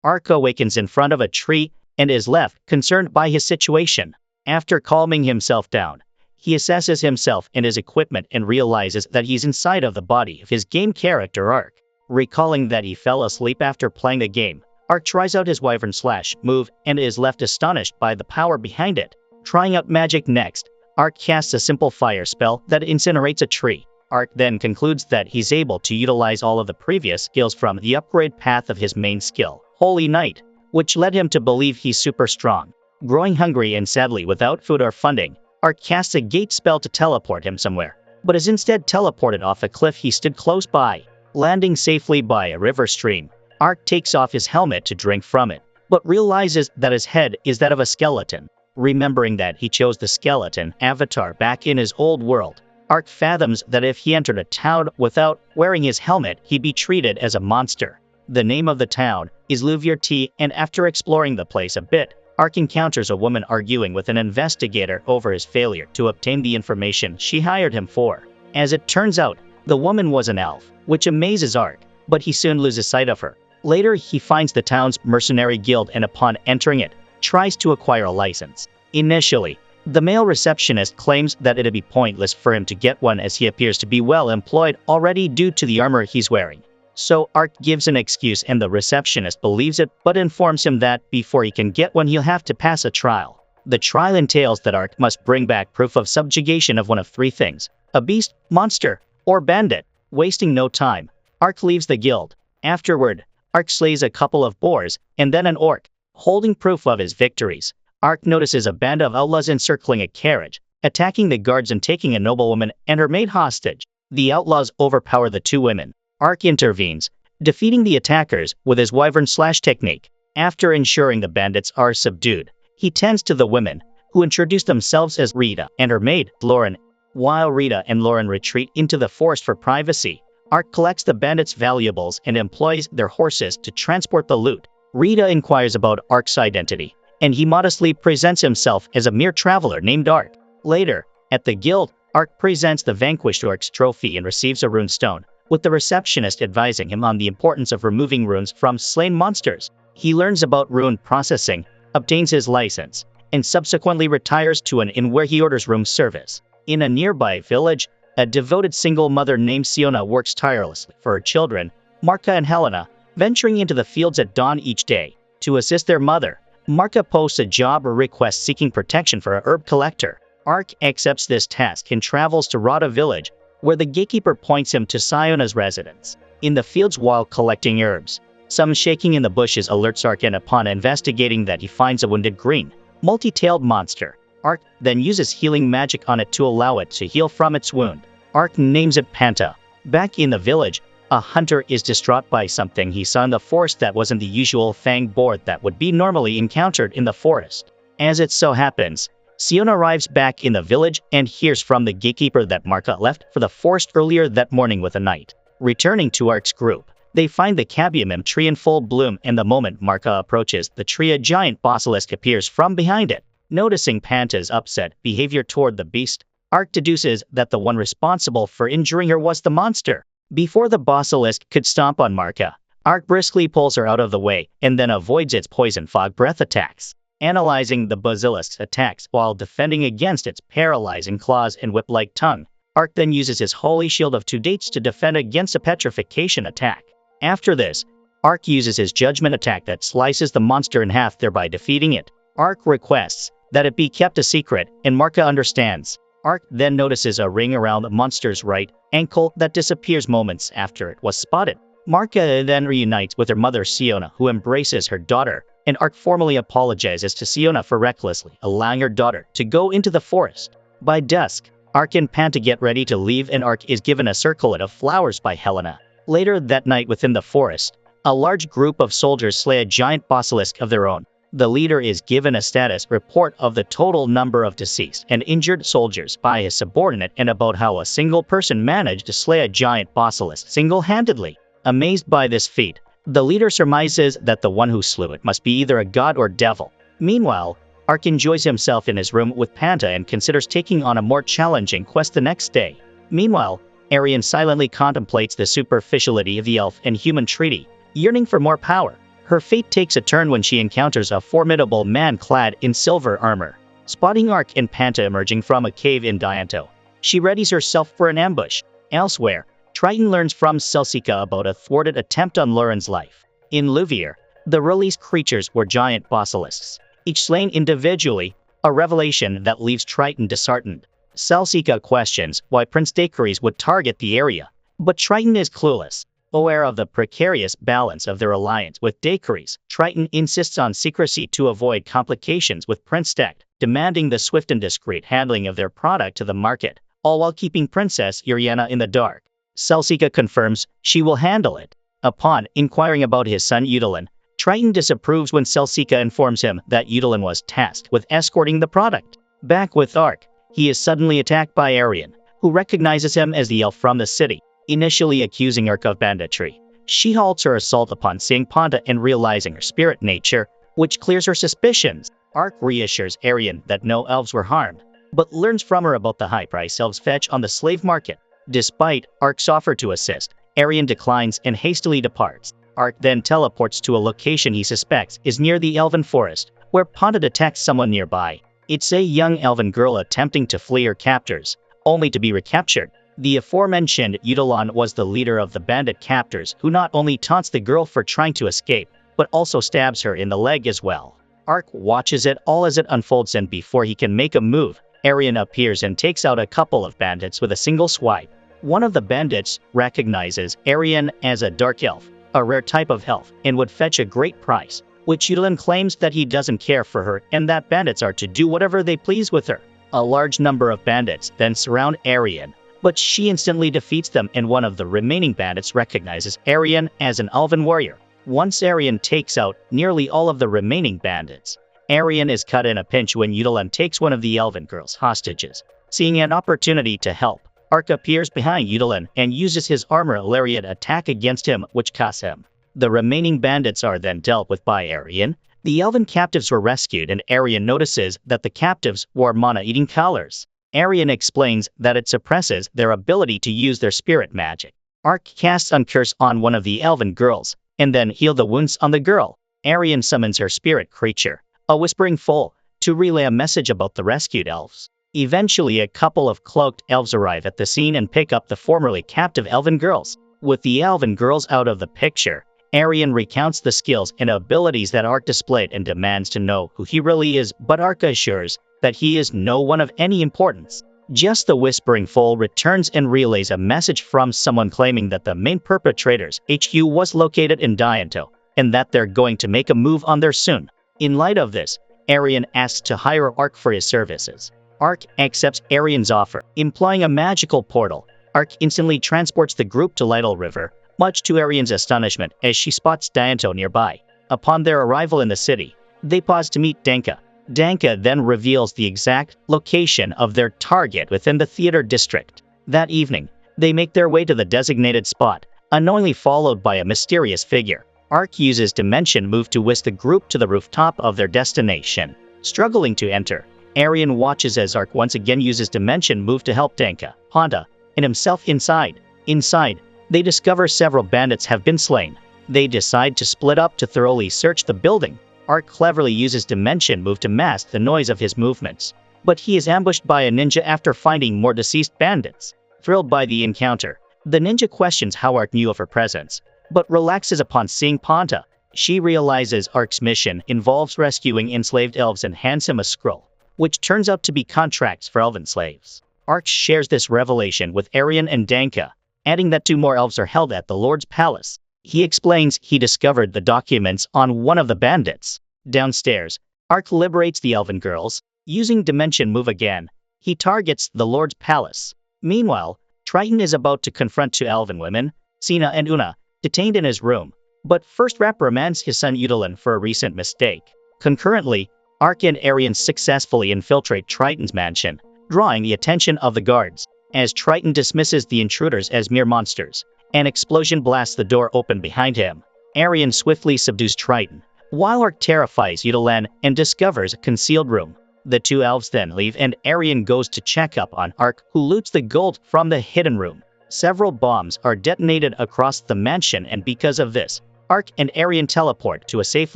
Ark awakens in front of a tree and is left concerned by his situation. After calming himself down, he assesses himself and his equipment and realizes that he's inside of the body of his game character Ark. Recalling that he fell asleep after playing the game, Ark tries out his wyvern slash move and is left astonished by the power behind it. Trying out magic next, Ark casts a simple fire spell that incinerates a tree. Ark then concludes that he's able to utilize all of the previous skills from the upgrade path of his main skill, Holy Knight, which led him to believe he's super strong. Growing hungry and sadly without food or funding, Ark casts a gate spell to teleport him somewhere, but is instead teleported off a cliff he stood close by. Landing safely by a river stream, Ark takes off his helmet to drink from it, but realizes that his head is that of a skeleton. Remembering that he chose the skeleton avatar back in his old world, Ark fathoms that if he entered a town without wearing his helmet, he'd be treated as a monster. The name of the town is Louvier, and after exploring the place a bit, Ark encounters a woman arguing with an investigator over his failure to obtain the information she hired him for. As it turns out, the woman was an elf, which amazes Ark, but he soon loses sight of her. Later, he finds the town's mercenary guild and upon entering it, tries to acquire a license. Initially, the male receptionist claims that it'd be pointless for him to get one as he appears to be well employed already due to the armor he's wearing. So Ark gives an excuse and the receptionist believes it but informs him that before he can get one he'll have to pass a trial. The trial entails that Ark must bring back proof of subjugation of one of three things: a beast, monster, or bandit. Wasting no time, Ark leaves the guild. Afterward, Ark slays a couple of boars and then an orc. Holding proof of his victories, Ark notices a band of outlaws encircling a carriage, attacking the guards and taking a noblewoman and her maid hostage. The outlaws overpower the two women. Ark intervenes, defeating the attackers with his wyvern slash technique. After ensuring the bandits are subdued, he tends to the women, who introduce themselves as Rita and her maid, Lauren. While Rita and Lauren retreat into the forest for privacy, Ark collects the bandits' valuables and employs their horses to transport the loot. Rita inquires about Ark's identity, and he modestly presents himself as a mere traveler named Ark. Later, at the guild, Ark presents the vanquished orc's trophy and receives a rune stone, with the receptionist advising him on the importance of removing runes from slain monsters. He learns about rune processing, obtains his license, and subsequently retires to an inn where he orders room service. In a nearby village, a devoted single mother named Siona works tirelessly for her children, Marka and Helena, venturing into the fields at dawn each day. To assist their mother, Marka posts a job or request seeking protection for a herb collector. Ark accepts this task and travels to Rada village, where the gatekeeper points him to Siona's residence. In the fields while collecting herbs, some shaking in the bushes alerts Ark, and upon investigating that he finds a wounded green, multi-tailed monster. Ark then uses healing magic on it to allow it to heal from its wound. Ark names it Panta. Back in the village, a hunter is distraught by something he saw in the forest that wasn't the usual fang boar that would be normally encountered in the forest. As it so happens, Siona arrives back in the village and hears from the gatekeeper that Marka left for the forest earlier that morning with a knight. Returning to Ark's group, they find the Cabiamum tree in full bloom, and the moment Marka approaches the tree, a giant basilisk appears from behind it. Noticing Panta's upset behavior toward the beast, Ark deduces that the one responsible for injuring her was the monster. Before the basilisk could stomp on Marka, Ark briskly pulls her out of the way and then avoids its poison fog breath attacks. Analyzing the basilisk's attacks while defending against its paralyzing claws and whip-like tongue, Ark then uses his holy shield of 2 dates to defend against a petrification attack. After this, Ark uses his judgment attack that slices the monster in half, thereby defeating it. Ark requests that it be kept a secret, and Marka understands. Ark then notices a ring around the monster's right ankle that disappears moments after it was spotted. Marka then reunites with her mother Siona, who embraces her daughter, and Ark formally apologizes to Siona for recklessly allowing her daughter to go into the forest. By dusk, Ark and Panta get ready to leave, and Ark is given a circlet of flowers by Helena. Later that night within the forest, a large group of soldiers slay a giant basilisk of their own. The leader is given a status report of the total number of deceased and injured soldiers by his subordinate and about how a single person managed to slay a giant basilisk single-handedly. Amazed by this feat, the leader surmises that the one who slew it must be either a god or devil. Meanwhile, Ark enjoys himself in his room with Panta and considers taking on a more challenging quest the next day. Meanwhile, Arian silently contemplates the superficiality of the elf and human treaty, yearning for more power. Her fate takes a turn when she encounters a formidable man clad in silver armor. Spotting Ark and Panta emerging from a cave in Dianto, she readies herself for an ambush. Elsewhere, Triton learns from Celsica about a thwarted attempt on Lauren's life. In Louvier, the released creatures were giant basilisks, each slain individually, a revelation that leaves Triton disheartened. Celsica questions why Prince Daiquiri's would target the area, but Triton is clueless. Aware of the precarious balance of their alliance with Daiquiri's, Triton insists on secrecy to avoid complications with Prince Deck, demanding the swift and discreet handling of their product to the market, all while keeping Princess Uriana in the dark. Celsica confirms she will handle it. Upon inquiring about his son Eudolin, Triton disapproves when Celsica informs him that Eudolin was tasked with escorting the product. Back with Ark, he is suddenly attacked by Arian, who recognizes him as the elf from the city. Initially accusing Ark of banditry, she halts her assault upon seeing Panta and realizing her spirit nature, which clears her suspicions. Ark reassures Arian that no elves were harmed, but learns from her about the high price elves fetch on the slave market. Despite Ark's offer to assist, Arian declines and hastily departs. Ark then teleports to a location he suspects is near the Elven Forest, where Panta detects someone nearby. It's a young elven girl attempting to flee her captors, only to be recaptured. The aforementioned Eudolon was the leader of the bandit captors who not only taunts the girl for trying to escape, but also stabs her in the leg as well. Ark watches it all as it unfolds, and before he can make a move, Arian appears and takes out a couple of bandits with a single swipe. One of the bandits recognizes Arian as a dark elf, a rare type of elf, and would fetch a great price, which Eudolon claims that he doesn't care for her and that bandits are to do whatever they please with her. A large number of bandits then surround Arian, but she instantly defeats them, and one of the remaining bandits recognizes Arian as an elven warrior. Once Arian takes out nearly all of the remaining bandits, Arian is caught in a pinch when Eudolon takes one of the elven girls hostages. Seeing an opportunity to help, Ark appears behind Eudolon and uses his armor lariat attack against him, which costs him. The remaining bandits are then dealt with by Arian. The elven captives were rescued, and Arian notices that the captives wore mana-eating collars. Arian explains that it suppresses their ability to use their spirit magic. Ark casts Uncurse on one of the elven girls, and then heal the wounds on the girl. Arian summons her spirit creature, a whispering foal, to relay a message about the rescued elves. Eventually, a couple of cloaked elves arrive at the scene and pick up the formerly captive elven girls. With the elven girls out of the picture, Arian recounts the skills and abilities that Ark displayed and demands to know who he really is, but Ark assures that he is no one of any importance. Just the whispering foal returns and relays a message from someone claiming that the main perpetrator's HQ was located in Dianto, and that they're going to make a move on there soon. In light of this, Arian asks to hire Ark for his services. Ark accepts Arian's offer, implying a magical portal. Ark instantly transports the group to Lytle River, much to Arian's astonishment as she spots Dianto nearby. Upon their arrival in the city, they pause to meet Danka. Danka then reveals the exact location of their target within the theater district. That evening, they make their way to the designated spot, unknowingly followed by a mysterious figure. Ark uses Dimension Move to whisk the group to the rooftop of their destination. Struggling to enter, Arian watches as Ark once again uses Dimension Move to help Danka, Honda, and himself inside. Inside, they discover several bandits have been slain. They decide to split up to thoroughly search the building. Ark cleverly uses Dimension Move to mask the noise of his movements, but he is ambushed by a ninja after finding more deceased bandits. Thrilled by the encounter, the ninja questions how Ark knew of her presence, but relaxes upon seeing Panta. She realizes Ark's mission involves rescuing enslaved elves and hands him a scroll, which turns out to be contracts for elven slaves. Ark shares this revelation with Arian and Danka, adding that 2 more elves are held at the Lord's Palace. He explains he discovered the documents on one of the bandits. Downstairs, Ark liberates the elven girls. Using Dimension Move again, he targets the Lord's Palace. Meanwhile, Triton is about to confront 2 elven women, Sina and Una, detained in his room, but first reprimands his son Eudolin for a recent mistake. Concurrently, Ark and Arian successfully infiltrate Triton's mansion, drawing the attention of the guards. As Triton dismisses the intruders as mere monsters, an explosion blasts the door open behind him. Arian swiftly subdues Triton, while Ark terrifies Eudolin and discovers a concealed room. The 2 elves then leave, and Arian goes to check up on Ark, who loots the gold from the hidden room. Several bombs are detonated across the mansion, and because of this, Ark and Arian teleport to a safe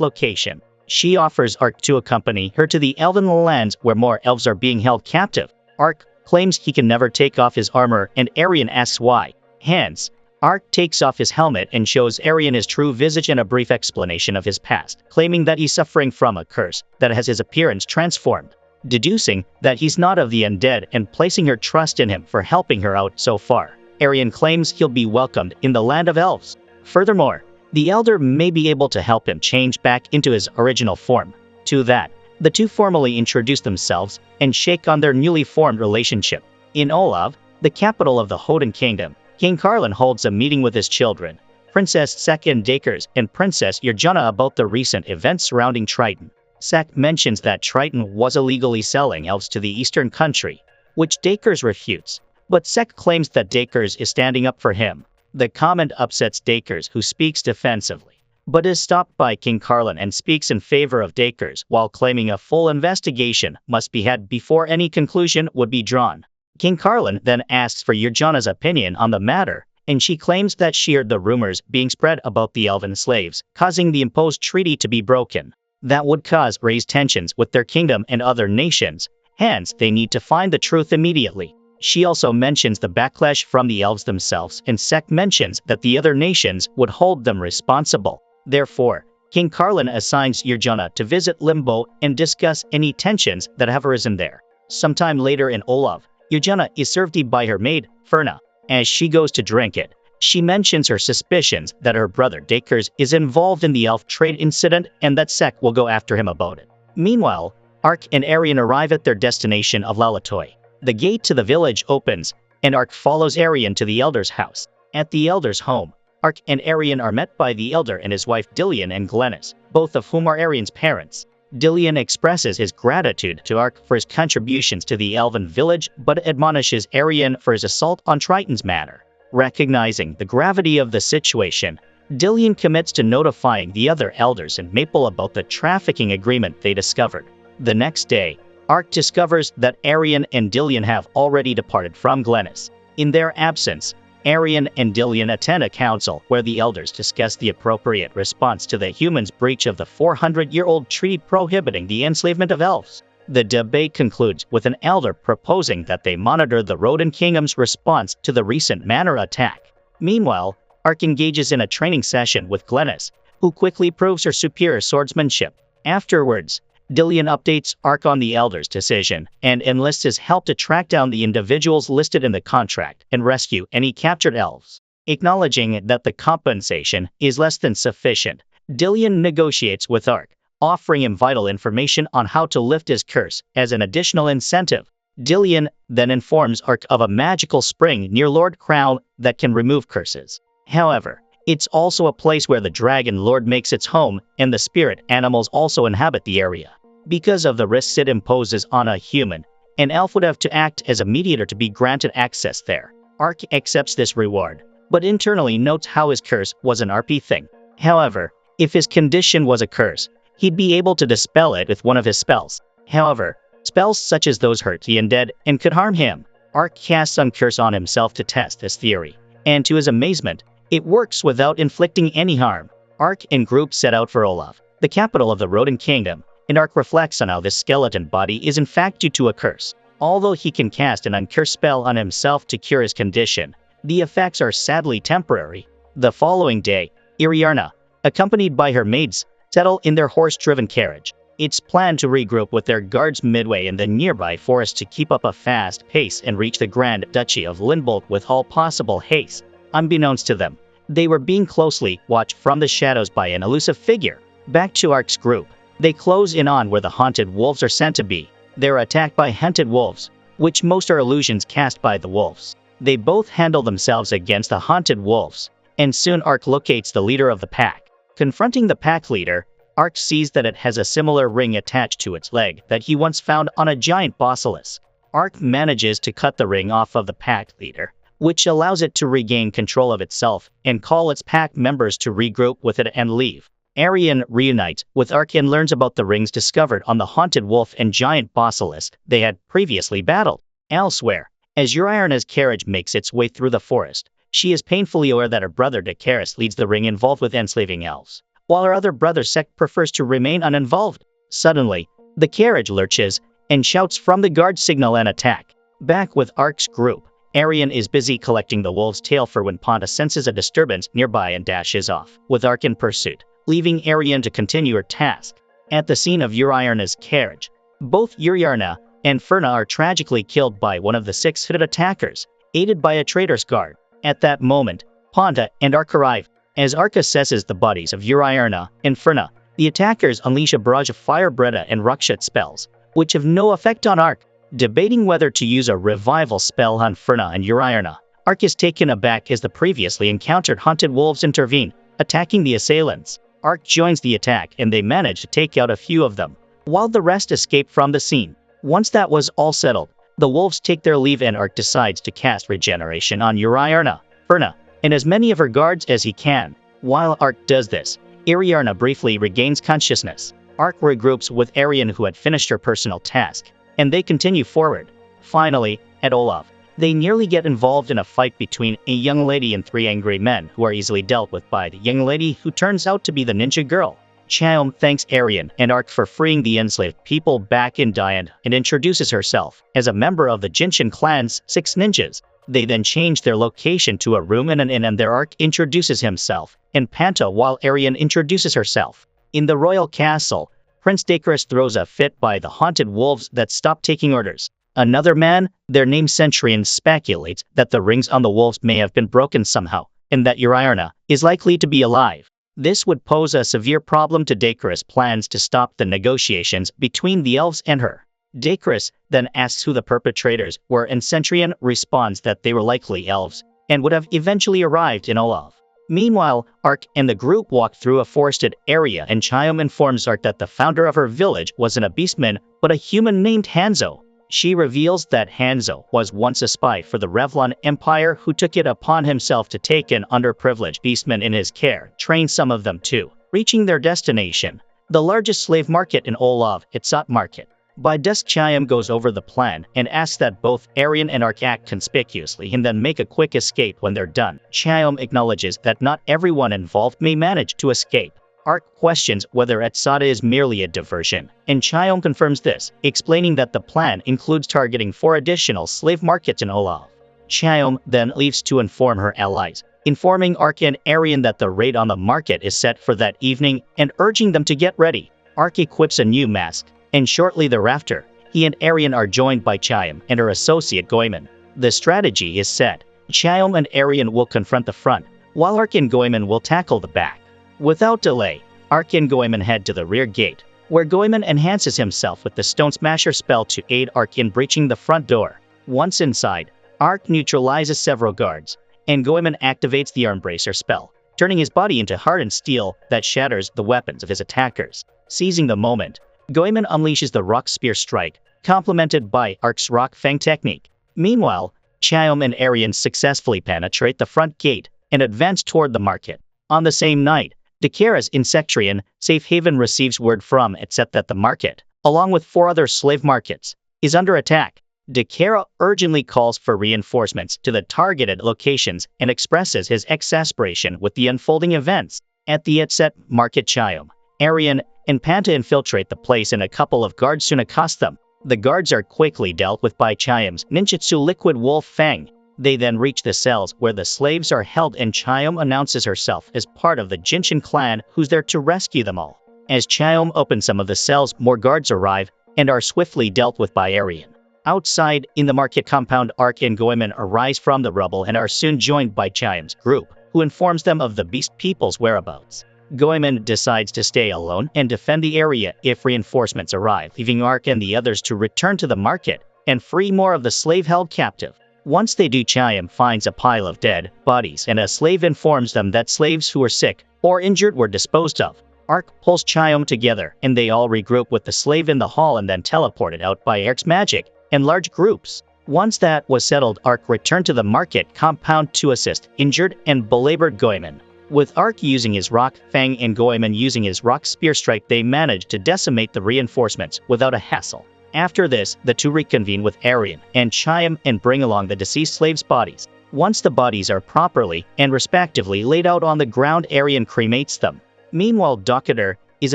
location. She offers Ark to accompany her to the elven lands where more elves are being held captive. Ark claims he can never take off his armor and Arian asks why. Hence, Ark takes off his helmet and shows Arian his true visage and a brief explanation of his past, claiming that he's suffering from a curse that has his appearance transformed. Deducing that he's not of the undead and placing her trust in him for helping her out so far, Arian claims he'll be welcomed in the land of elves. Furthermore, the elder may be able to help him change back into his original form. To that, the two formally introduce themselves and shake on their newly formed relationship. In Olav, the capital of the Hoden Kingdom, King Carlin holds a meeting with his children, Princess Sek and Dakers and Princess Yurjana, about the recent events surrounding Triton. Sek mentions that Triton was illegally selling elves to the eastern country, which Dakers refutes, but Sek claims that Dakers is standing up for him. The comment upsets Dakers, who speaks defensively, but is stopped by King Carlin and speaks in favor of Dakers while claiming a full investigation must be had before any conclusion would be drawn. King Carlin then asks for Yurjana's opinion on the matter, and she claims that she heard the rumors being spread about the elven slaves, causing the imposed treaty to be broken. That would cause raised tensions with their kingdom and other nations, hence they need to find the truth immediately. She also mentions the backlash from the elves themselves, and Sek mentions that the other nations would hold them responsible. Therefore, King Carlin assigns Yurjana to visit Limbo and discuss any tensions that have arisen there. Sometime later in Olav, Yurjana is served tea by her maid, Ferna. As she goes to drink it, she mentions her suspicions that her brother Dakers is involved in the elf trade incident and that Sek will go after him about it. Meanwhile, Ark and Arian arrive at their destination of Lalatoy. The gate to the village opens, and Ark follows Arian to the elder's house. At the elder's home, Ark and Arian are met by the elder and his wife Dillian and Glennis, both of whom are Arian's parents. Dillian expresses his gratitude to Ark for his contributions to the elven village, but admonishes Arian for his assault on Triton's manor. Recognizing the gravity of the situation, Dillian commits to notifying the other elders in Maple about the trafficking agreement they discovered. The next day, Ark discovers that Arian and Dillian have already departed from Glennis. In their absence, Arian and Dillian attend a council where the elders discuss the appropriate response to the humans' breach of the 400-year-old treaty prohibiting the enslavement of elves. The debate concludes with an elder proposing that they monitor the Roden Kingdom's response to the recent manor attack. Meanwhile, Ark engages in a training session with Glennis, who quickly proves her superior swordsmanship. Afterwards, Dillian updates Ark on the elder's decision and enlists his help to track down the individuals listed in the contract and rescue any captured elves. Acknowledging that the compensation is less than sufficient, Dillian negotiates with Ark, offering him vital information on how to lift his curse as an additional incentive. Dillian then informs Ark of a magical spring near Lord Crown that can remove curses. However, it's also a place where the Dragon Lord makes its home, and the spirit animals also inhabit the area. Because of the risks it imposes on a human, an elf would have to act as a mediator to be granted access there. Ark accepts this reward, but internally notes how his curse was an RP thing. However, if his condition was a curse, he'd be able to dispel it with one of his spells. However, spells such as those hurt the undead and could harm him. Ark casts some curse on himself to test this theory, and to his amazement, it works without inflicting any harm. Ark and group set out for Olav, the capital of the Roden Kingdom, and Ark reflects on how this skeleton body is in fact due to a curse. Although he can cast an uncursed spell on himself to cure his condition, the effects are sadly temporary. The following day, Iriarna, accompanied by her maids, settle in their horse-driven carriage. It's planned to regroup with their guards midway in the nearby forest to keep up a fast pace and reach the Grand Duchy of Lindbolt with all possible haste. Unbeknownst to them, they were being closely watched from the shadows by an elusive figure. Back to Ark's group, they close in on where the haunted wolves are sent to be. They're attacked by hunted wolves, which most are illusions cast by the wolves. They both handle themselves against the haunted wolves, and soon Ark locates the leader of the pack. Confronting the pack leader, Ark sees that it has a similar ring attached to its leg that he once found on a giant basilisk. Ark manages to cut the ring off of the pack leader, which allows it to regain control of itself and call its pack members to regroup with it and leave. Arian reunites with Ark and learns about the rings discovered on the haunted wolf and giant basilisk they had previously battled. Elsewhere, as Uriarna's carriage makes its way through the forest, She is painfully aware that her brother Dakaris leads the ring involved with enslaving elves, while her other brother Sect prefers to remain uninvolved. Suddenly, the carriage lurches, and shouts from the guard signal an attack. Back with Ark's group, Arian is busy collecting the wolf's tail for when Ponta senses a disturbance nearby and dashes off, with Ark in pursuit, leaving Arian to continue her task. At the scene of Uriarna's carriage, both Uriarna and Ferna are tragically killed by one of the 6 hooded attackers, aided by a traitor's guard. At that moment, Ponta and Ark arrive. As Ark assesses the bodies of Uriarna and Ferna, the attackers unleash a barrage of fire, Bretta, and Rukshat spells, which have no effect on Ark. Debating whether to use a revival spell on Ferna and Uriarna, Ark is taken aback as the previously encountered haunted wolves intervene, attacking the assailants. Ark joins the attack and they manage to take out a few of them, while the rest escape from the scene. Once that was all settled, the wolves take their leave and Ark decides to cast regeneration on Uriarna, Ferna, and as many of her guards as he can. While Ark does this, Uriarna briefly regains consciousness. Ark regroups with Arian, who had finished her personal task, and they continue forward. Finally, at Olaf, they nearly get involved in a fight between a young lady and 3 angry men who are easily dealt with by the young lady, who turns out to be the ninja girl. Chaum thanks Arian and Ark for freeing the enslaved people back in Dian and introduces herself as a member of the Jinshin clan's 6 ninjas. They then change their location to a room in an inn, and their Ark introduces himself and Panta while Arian introduces herself. In the royal castle, Prince Dakaris throws a fit by the haunted wolves that stop taking orders. Another man, their name Centurion, speculates that the rings on the wolves may have been broken somehow, and that Uriarna is likely to be alive. This would pose a severe problem to Dakaris' plans to stop the negotiations between the elves and her. Dakaris then asks who the perpetrators were, and Centurion responds that they were likely elves, and would have eventually arrived in Olaf. Meanwhile, Ark and the group walk through a forested area, and Chaum informs Ark that the founder of her village wasn't a beastman, but a human named Hanzo. She reveals that Hanzo was once a spy for the Revlon Empire, who took it upon himself to take an underprivileged beastman in his care, train some of them too. Reaching their destination, the largest slave market in Olaf, Itzat Market. By dusk, Chaum goes over the plan and asks that both Arian and Ark act conspicuously and then make a quick escape when they're done. Chaum acknowledges that not everyone involved may manage to escape. Ark questions whether Itzat is merely a diversion, and Chaum confirms this, explaining that the plan includes targeting 4 additional slave markets in Olaf. Chaum then leaves to inform her allies, informing Ark and Arian that the raid on the market is set for that evening and urging them to get ready. Ark equips a new mask, and shortly thereafter, he and Arian are joined by Chaum and her associate Goemon. The strategy is set. Chaum and Arian will confront the front, while Ark and Goemon will tackle the back. Without delay, Ark and Goemon head to the rear gate, where Goemon enhances himself with the Stone Smasher spell to aid Ark in breaching the front door. Once inside, Ark neutralizes several guards, and Goemon activates the Armbracer spell, turning his body into hardened steel that shatters the weapons of his attackers. Seizing the moment, Goemon unleashes the Rock Spear Strike, complemented by Ark's Rock Fang technique. Meanwhile, Chaum and Arian successfully penetrate the front gate and advance toward the market. On the same night, Dakaris in Sectrian Safe Haven receives word from Itzat that the market, along with 4 other slave markets, is under attack. Dakara urgently calls for reinforcements to the targeted locations and expresses his exasperation with the unfolding events. At the Itzat market, Chaum, Arian, and Panta infiltrate the place, and a couple of guards soon accost them. The guards are quickly dealt with by Chaum's ninjutsu Liquid Wolf Fang. They then reach the cells where the slaves are held, and Chaum announces herself as part of the Jinshin clan, who's there to rescue them all. As Chaum opens some of the cells, more guards arrive and are swiftly dealt with by Arian. Outside, in the market compound, Ark and Goemon arise from the rubble and are soon joined by Chaum's group, who informs them of the Beast People's whereabouts. Goemon decides to stay alone and defend the area if reinforcements arrive, leaving Ark and the others to return to the market and free more of the slave held captive. Once they do, Chaum finds a pile of dead bodies, and a slave informs them that slaves who were sick or injured were disposed of. Ark pulls Chaum together, and they all regroup with the slave in the hall and then teleported out by Ark's magic in large groups. Once that was settled, Ark returned to the market compound to assist injured and belabored Goemon. With Ark using his Rock Fang and Goemon using his Rock Spear Strike, they managed to decimate the reinforcements without a hassle. After this, the two reconvene with Arian and Chaum and bring along the deceased slaves' bodies. Once the bodies are properly and respectively laid out on the ground, Arian cremates them. Meanwhile, Docketer is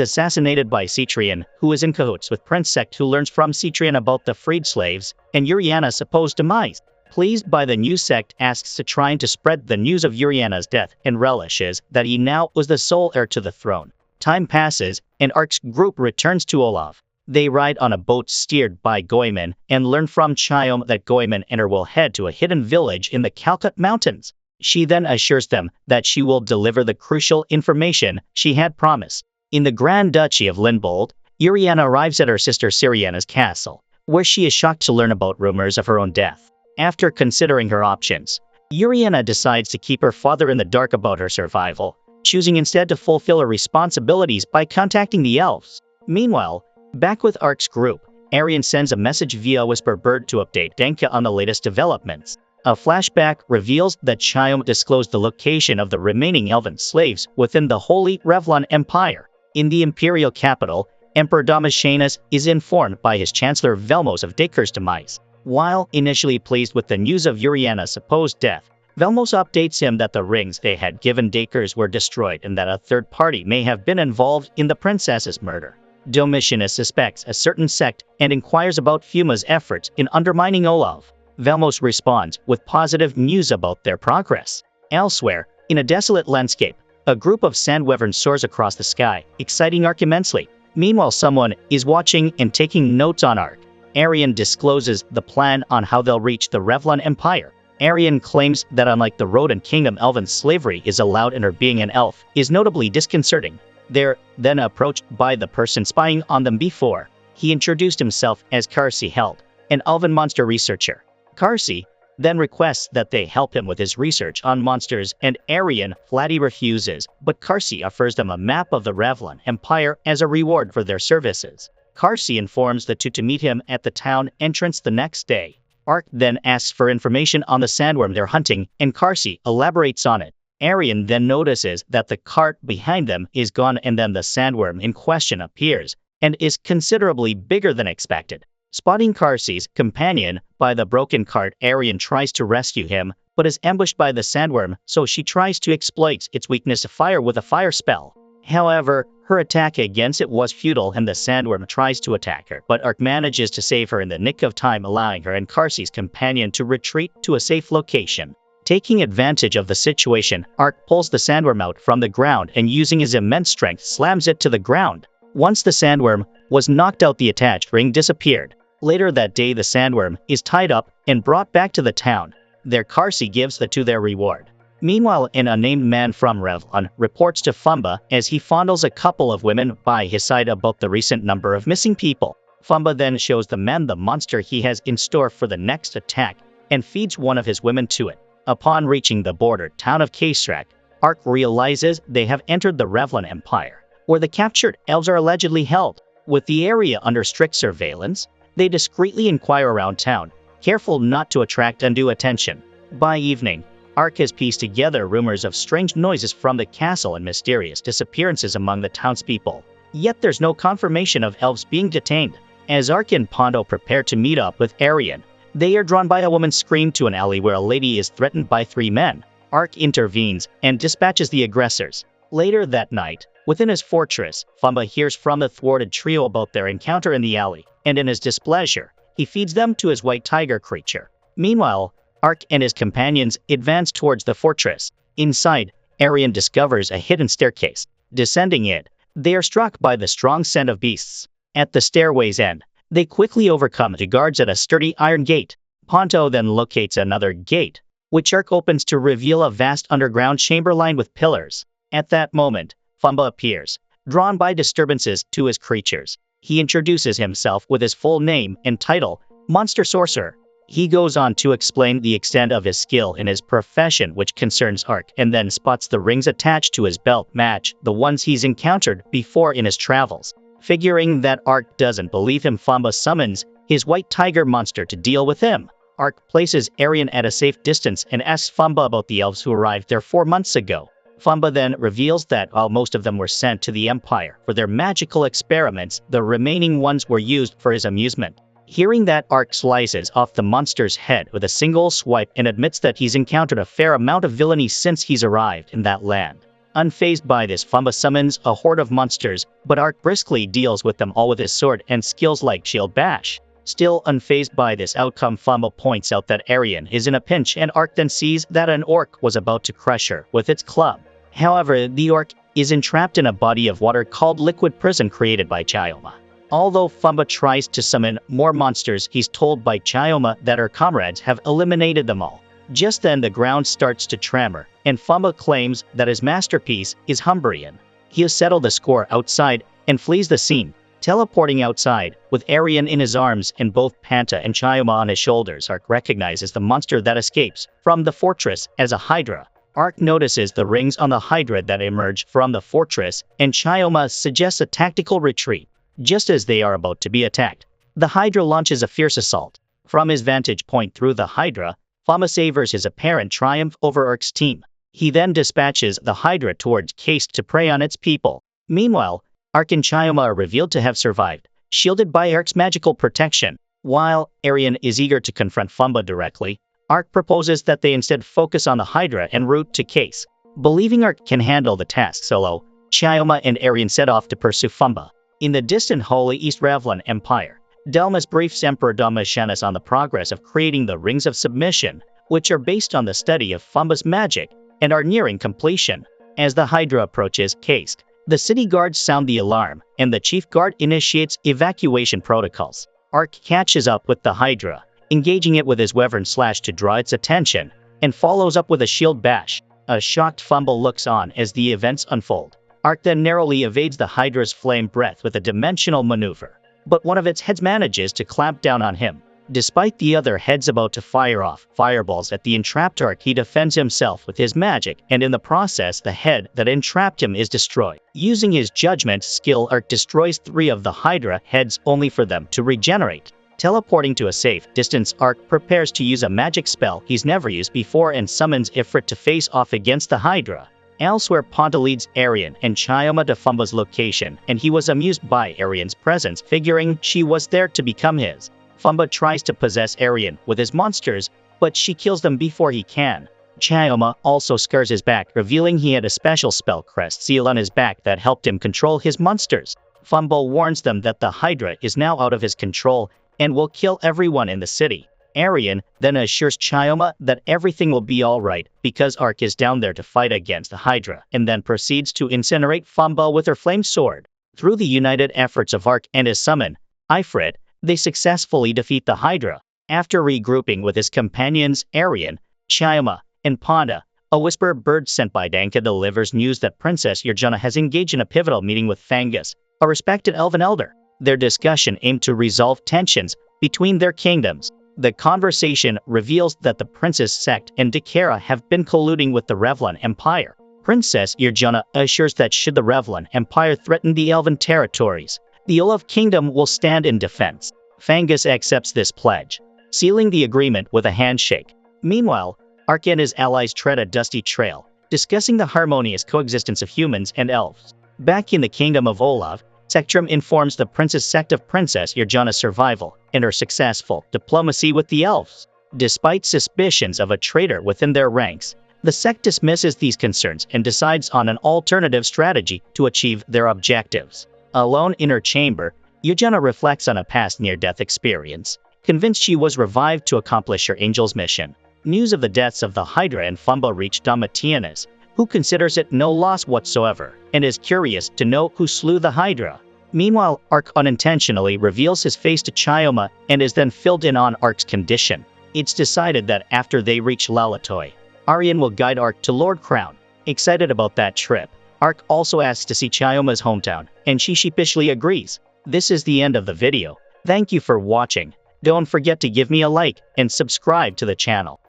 assassinated by Cetrian, who is in cahoots with Prince Sect, who learns from Cetrian about the freed slaves and Uriana's supposed demise. Pleased by the new sect, asks to try to spread the news of Uriana's death and relishes that he now was the sole heir to the throne. Time passes, and Ark's group returns to Olaf. They ride on a boat steered by Goemon and learn from Chiom that Goemon and her will head to a hidden village in the Calcut Mountains. She then assures them that she will deliver the crucial information she had promised. In the Grand Duchy of Lindbold, Uriana arrives at her sister Cyriana's castle, where she is shocked to learn about rumors of her own death. After considering her options, Uriana decides to keep her father in the dark about her survival, choosing instead to fulfill her responsibilities by contacting the elves. Meanwhile, back with Ark's group, Arian sends a message via Whisper Bird to update Denka on the latest developments. A flashback reveals that Chiom disclosed the location of the remaining elven slaves within the Holy Revlon Empire. In the imperial capital, Emperor Domitianus is informed by his chancellor Velmos of Daker's demise. While initially pleased with the news of Uriana's supposed death, Velmos updates him that the rings they had given Dakers were destroyed and that a third party may have been involved in the princess's murder. Domitianus suspects a certain sect and inquires about Fuma's efforts in undermining Olaf. Velmos responds with positive news about their progress. Elsewhere, in a desolate landscape, a group of sand wyverns soars across the sky, exciting Ark immensely. Meanwhile, someone is watching and taking notes on Ark. Arian discloses the plan on how they'll reach the Revlon Empire. Arian claims that unlike the Rodan Kingdom, elven slavery is allowed and her being an elf is notably disconcerting. They're then approached by the person spying on them before. He introduced himself as Karsi Held, an elven monster researcher. Karsi then requests that they help him with his research on monsters, and Arian flatly refuses, but Karsi offers them a map of the Revlon Empire as a reward for their services. Karsi informs the two to meet him at the town entrance the next day. Ark then asks for information on the sandworm they're hunting, and Karsi elaborates on it. Arian then notices that the cart behind them is gone, and then the sandworm in question appears, and is considerably bigger than expected. Spotting Karsi's companion by the broken cart, Arian tries to rescue him, but is ambushed by the sandworm, so she tries to exploit its weakness to fire with a fire spell. However, her attack against it was futile and the sandworm tries to attack her, but Ark manages to save her in the nick of time, allowing her and Karsi's companion to retreat to a safe location. Taking advantage of the situation, Ark pulls the sandworm out from the ground and using his immense strength slams it to the ground. Once the sandworm was knocked out, the attached ring disappeared. Later that day, the sandworm is tied up and brought back to the town. There, Karsi gives the two their reward. Meanwhile, an unnamed man from Revlon reports to Fumba as he fondles a couple of women by his side about the recent number of missing people. Fumba then shows the man the monster he has in store for the next attack and feeds one of his women to it. Upon reaching the border town of Kastrak, Ark realizes they have entered the Revlon Empire, where the captured elves are allegedly held. With the area under strict surveillance, they discreetly inquire around town, careful not to attract undue attention. By evening, Ark has pieced together rumors of strange noises from the castle and mysterious disappearances among the townspeople. Yet there's no confirmation of elves being detained. As Ark and Pondo prepare to meet up with Arian, they are drawn by a woman's scream to an alley where a lady is threatened by three men. Ark intervenes and dispatches the aggressors. Later that night, within his fortress, Fumba hears from the thwarted trio about their encounter in the alley, and in his displeasure, he feeds them to his white tiger creature. Meanwhile, Ark and his companions advance towards the fortress. Inside, Arian discovers a hidden staircase. Descending it, they are struck by the strong scent of beasts. At the stairway's end, they quickly overcome the guards at a sturdy iron gate. Ponto then locates another gate, which Ark opens to reveal a vast underground chamber lined with pillars. At that moment, Fumba appears, drawn by disturbances to his creatures. He introduces himself with his full name and title, Monster Sorcerer. He goes on to explain the extent of his skill in his profession, which concerns Ark, and then spots the rings attached to his belt match the ones he's encountered before in his travels. Figuring that Ark doesn't believe him, Fumba summons his white tiger monster to deal with him. Ark places Arian at a safe distance and asks Fumba about the elves who arrived there 4 months ago. Fumba then reveals that while most of them were sent to the Empire for their magical experiments, the remaining ones were used for his amusement. Hearing that, Ark slices off the monster's head with a single swipe and admits that he's encountered a fair amount of villainy since he's arrived in that land. Unfazed by this, Fumba summons a horde of monsters, but Ark briskly deals with them all with his sword and skills like Shield Bash. Still unfazed by this outcome, Fumba points out that Arian is in a pinch, and Ark then sees that an orc was about to crush her with its club. However, the orc is entrapped in a body of water called Liquid Prison created by Chioma. Although Fumba tries to summon more monsters, he's told by Chioma that her comrades have eliminated them all. Just then, the ground starts to tremor, and Fumba claims that his masterpiece is Humbrian. He has settled the score outside and flees the scene, teleporting outside with Arian in his arms and both Panta and Chioma on his shoulders. Ark recognizes the monster that escapes from the fortress as a Hydra. Ark notices the rings on the Hydra that emerge from the fortress, and Chioma suggests a tactical retreat. Just as they are about to be attacked, the Hydra launches a fierce assault. From his vantage point through the Hydra, Fumba savors his apparent triumph over Ark's team. He then dispatches the Hydra towards Case to prey on its people. Meanwhile, Ark and Chioma are revealed to have survived, shielded by Ark's magical protection. While Arian is eager to confront Fumba directly, Ark proposes that they instead focus on the Hydra en route to Case. Believing Ark can handle the task solo, Chioma and Arian set off to pursue Fumba. In the distant Holy East Ravlan Empire, Delmas briefs Emperor Domitianus on the progress of creating the Rings of Submission, which are based on the study of Fumba's magic and are nearing completion. As the Hydra approaches Case, the city guards sound the alarm, and the chief guard initiates evacuation protocols. Ark catches up with the Hydra, engaging it with his Wyvern Slash to draw its attention, and follows up with a Shield Bash. A shocked Fumba looks on as the events unfold. Ark then narrowly evades the Hydra's flame breath with a dimensional maneuver, but one of its heads manages to clamp down on him. Despite the other heads about to fire off fireballs at the entrapped Ark, he defends himself with his magic, and in the process, the head that entrapped him is destroyed. Using his judgment skill, Ark destroys 3 of the Hydra heads only for them to regenerate. Teleporting to a safe distance, Ark prepares to use a magic spell he's never used before and summons Ifrit to face off against the Hydra. Elsewhere, Panta leads Arian and Chioma to Fumba's location, and he was amused by Arian's presence, figuring she was there to become his. Fumba tries to possess Arian with his monsters, but she kills them before he can. Chioma also scars his back, revealing he had a special spell crest seal on his back that helped him control his monsters. Fumba warns them that the Hydra is now out of his control and will kill everyone in the city. Arian then assures Chioma that everything will be alright because Ark is down there to fight against the Hydra, and then proceeds to incinerate Fumba with her flame sword. Through the united efforts of Ark and his summon, Ifrit, they successfully defeat the Hydra. After regrouping with his companions Arian, Chioma, and Panta, a whisper bird sent by Danka delivers news that Princess Yurjana has engaged in a pivotal meeting with Fangus, a respected elven elder. Their discussion aimed to resolve tensions between their kingdoms. The conversation reveals that the Princess sect and Dakara have been colluding with the Ravlan Empire. Princess Yurjana assures that should the Ravlan Empire threaten the elven territories, the Olaf Kingdom will stand in defense. Fangus accepts this pledge, sealing the agreement with a handshake. Meanwhile, Ark and his allies tread a dusty trail, discussing the harmonious coexistence of humans and elves. Back in the kingdom of Olaf, Sectrum informs the Princess sect of Princess Yurjana's survival and her successful diplomacy with the elves. Despite suspicions of a traitor within their ranks, the sect dismisses these concerns and decides on an alternative strategy to achieve their objectives. Alone in her chamber, Yurjana reflects on a past near-death experience, convinced she was revived to accomplish her angel's mission. News of the deaths of the Hydra and Fumba reach Domitianus, who considers it no loss whatsoever, and is curious to know who slew the Hydra. Meanwhile, Ark unintentionally reveals his face to Chioma and is then filled in on Ark's condition. It's decided that after they reach Lalatoy, Arian will guide Ark to Lord Crown. Excited about that trip, Ark also asks to see Chioma's hometown, and she sheepishly agrees. This is the end of the video. Thank you for watching. Don't forget to give me a like and subscribe to the channel.